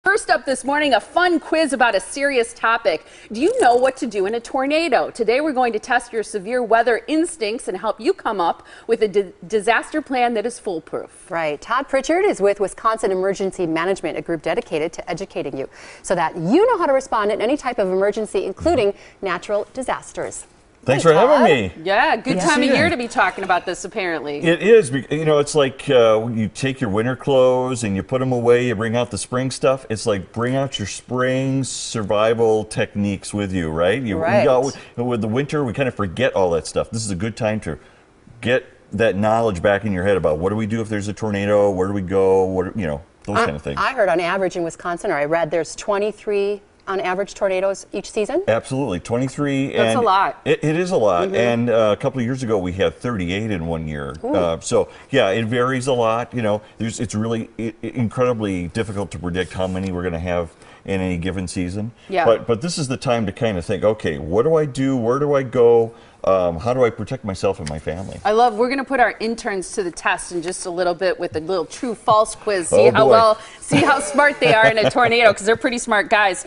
First up this morning, a fun quiz about a serious topic. Do you know what to do in a tornado? Today we're going to test your severe weather instincts and help you come up with a disaster plan that is foolproof. Right. Todd Pritchard is with Wisconsin Emergency Management, a group dedicated to educating you so that you know how to respond in any type of emergency, including natural disasters. Thanks for having me. Yeah, good time of year to be talking about this, apparently. It is. You know, it's like you take your winter clothes and you put them away, you bring out the spring stuff. It's like bring out your spring survival techniques with you, right? With the winter, we kind of forget all that stuff. This is a good time to get that knowledge back in your head about what do we do if there's a tornado, where do we go, those kind of things. I heard on average in Wisconsin, or I read there's 23 on average tornadoes each season? Absolutely, 23. That's a lot. It is a lot, and a couple of years ago we had 38 in 1 year. So yeah, it varies a lot. You know, it's really incredibly difficult to predict how many we're going to have in any given season. Yeah. But this is the time to kind of think, okay, what do I do? Where do I go? How do I protect myself and my family? We're going to put our interns to the test in just a little bit with a little true false quiz. See how smart they are in a tornado, because they're pretty smart guys.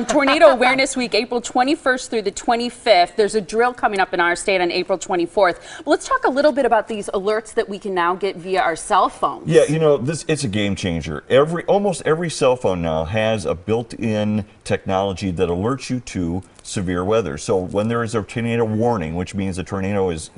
Tornado Awareness Week, April 21st through the 25th. There's a drill coming up in our state on April 24th. But let's talk a little bit about these alerts that we can now get via our cell phones. Yeah, you know, it's a game changer. Almost every cell phone now has a built-in technology that alerts you to severe weather. So when there is a tornado warning, which means a tornado is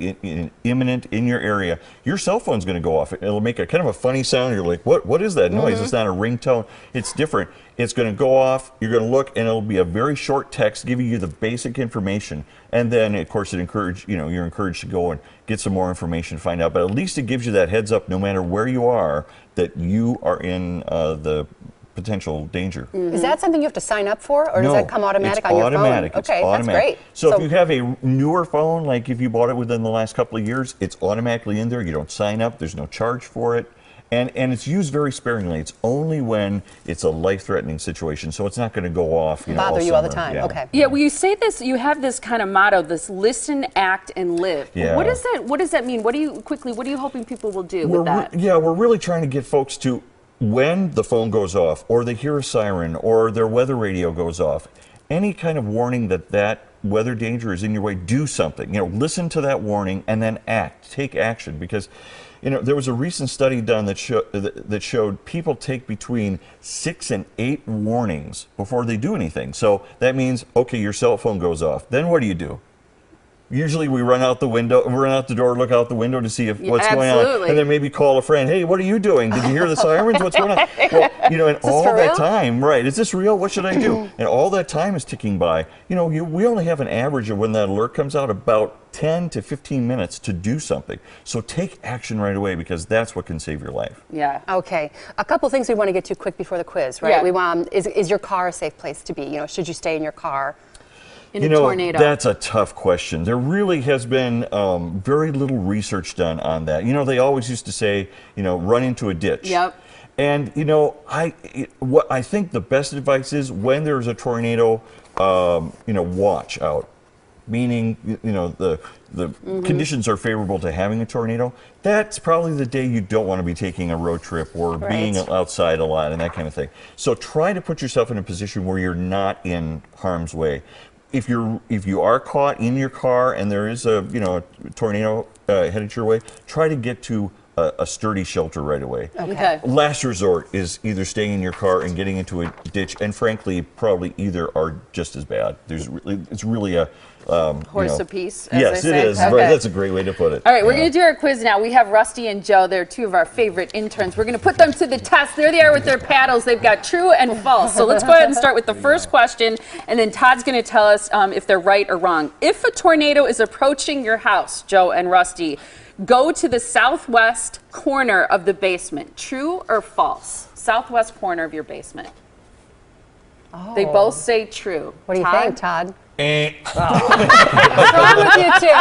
imminent in your area, your cell phone's going to go off. It'll make a kind of a funny sound. You're like, what is that noise? It's not a ringtone. It's different. It's going to go off. You're going to look, and it'll be a very short text giving you the basic information. And then, of course, you're encouraged to go and get some more information, find out. But at least it gives you that heads up, no matter where you are, that you are in the potential danger. Is that something you have to sign up for, or does that come automatic on your phone? It's okay, automatic. That's great. So if you have a newer phone, like if you bought it within the last couple of years, it's automatically in there. You don't sign up. There's no charge for it. And it's used very sparingly. It's only when it's a life-threatening situation, so it's not going to go off. Bother you all the time. Yeah. Okay. Yeah. Well, you say this. You have this kind of motto: this listen, act, and live. Yeah. What does that mean? What are you hoping people will do with that? We're really trying to get folks to, when the phone goes off, or they hear a siren, or their weather radio goes off, any kind of warning that weather danger is in your way, do something. Listen to that warning and then act. Take action, because there was a recent study done that showed people take between 6 and 8 warnings before they do anything. So that means, okay, your cell phone goes off. Then what do? Usually we run out the door, look out the window to see what's going on, and then maybe call a friend. Hey, what are you doing? Did you hear the sirens? What's going on? Well, and all that time, right? Is this real? What should I do? And all that time is ticking by. We only have an average of when that alert comes out about 10 to 15 minutes to do something. So take action right away, because that's what can save your life. Yeah. Okay. A couple things we want to get to quick before the quiz, right? Yeah. We want is your car a safe place to be? Should you stay in your car? In a tornado? That's a tough question. There really has been very little research done on that. They always used to say, run into a ditch. Yep. And what I think the best advice is, when there's a tornado, watch out. Meaning, the conditions are favorable to having a tornado. That's probably the day you don't want to be taking a road trip or being outside a lot and that kind of thing. So try to put yourself in a position where you're not in harm's way. If you are caught in your car and there is a tornado headed your way, try to get to a sturdy shelter right away. Okay. Last resort is either staying in your car and getting into a ditch, and frankly, probably either are just as bad. It's really a horse apiece. Yes, it is. Okay. Right, that's a great way to put it. All right, we're going to do our quiz now. We have Rusty and Joe. They're two of our favorite interns. We're going to put them to the test. There they are with their paddles. They've got true and false. So let's go ahead and start with the first question, and then Todd's going to tell us if they're right or wrong. If a tornado is approaching your house, Joe and Rusty, go to the southwest corner of the basement. True or false? Southwest corner of your basement. Oh. They both say true. What do you think, Todd? What's wrong with you two?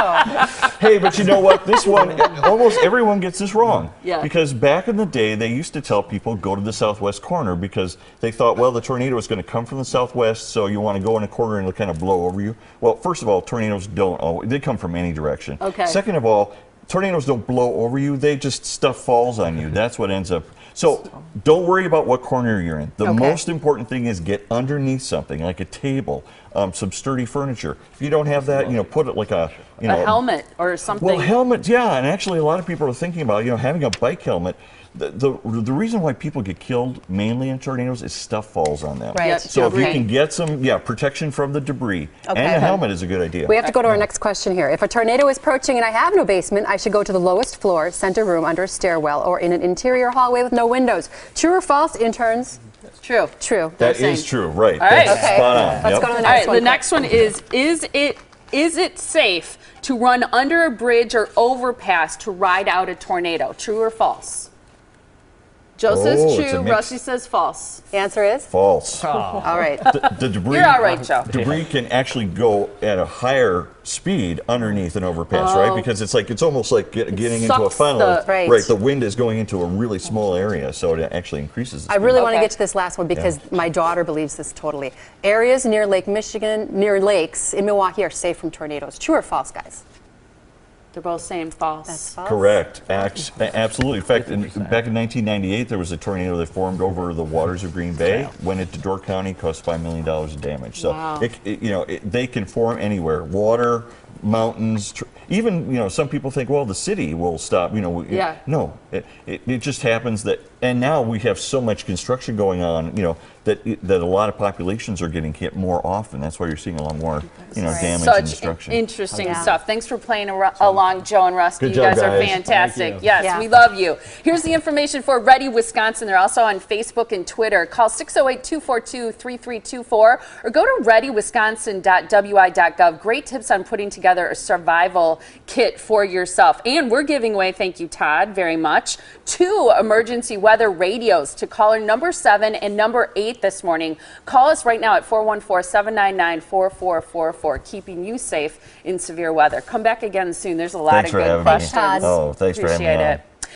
Hey, but you know what? This one, almost everyone gets this wrong. Yeah. Because back in the day, they used to tell people, go to the southwest corner, because they thought, well, the tornado is going to come from the southwest, so you want to go in a corner and it'll kind of blow over you. Well, first of all, tornadoes don't always, they come from any direction. Okay. Second of all, tornadoes don't blow over you, stuff falls on you. That's what ends up So don't worry about what corner you're in. The Okay. most important thing is get underneath something like a table, some sturdy furniture. If you don't have that, put it like a helmet or something. Well, helmets, yeah, and actually a lot of people are thinking about having a bike helmet. The reason why people get killed mainly in tornadoes is stuff falls on them. Right. Yep. So if you Okay. can get some protection from the debris, Okay. and a helmet is a good idea. We have to go to our next question here. If a tornado is approaching and I have no basement, I should go to the lowest floor, center room, under a stairwell, or in an interior hallway with no windows. True or false, interns? True. True. That saying. is true, right? All right. That's Okay. spot on. Let's Yep. go to the All next right, one. the next one is it safe to run under a bridge or overpass to ride out a tornado? True or false? Joe says Oh, it's a true, mix. Rusty says false. Answer is? False. All right. The debris. You're all right, Joe. Debris can actually go at a higher speed underneath an overpass, right? Because it's almost like getting into a sucks funnel. the- Right. The wind is going into a really small area, so it actually increases. The I really want to Okay. get to this last one because my daughter believes this totally. Areas near Lake Michigan, near lakes in Milwaukee are safe from tornadoes. True or false, guys? They're both saying false. That's false. Correct. Absolutely. In fact, back in 1998, there was a tornado that formed over the waters of Green Bay, went into Door County, caused $5 million of damage. So, Wow. they can form anywhere. Water, mountains, even, some people think, well, the city will stop. Yeah. No, it just happens that, and now we have so much construction going on, that a lot of populations are getting hit more often. That's why you're seeing a lot more, damage and Such destruction. interesting Yeah. stuff. Thanks for playing along, Joe and Rusty. Good You job, guys are guys. fantastic. Thank Yes, Yeah. we love you. Here's the information for Ready Wisconsin. They're also on Facebook and Twitter. Call 608-242-3324 or go to readywisconsin.wi.gov. Great tips on putting together a survival kit for yourself. And we're giving away, thank you, Todd, very much, 2 emergency weather radios to caller number 7 and number 8 this morning. Call us right now at 414-799-4444, keeping you safe in severe weather. Come back again soon. There's a lot Thanks of for good having questions. me. Oh, thanks for having me Appreciate on. it.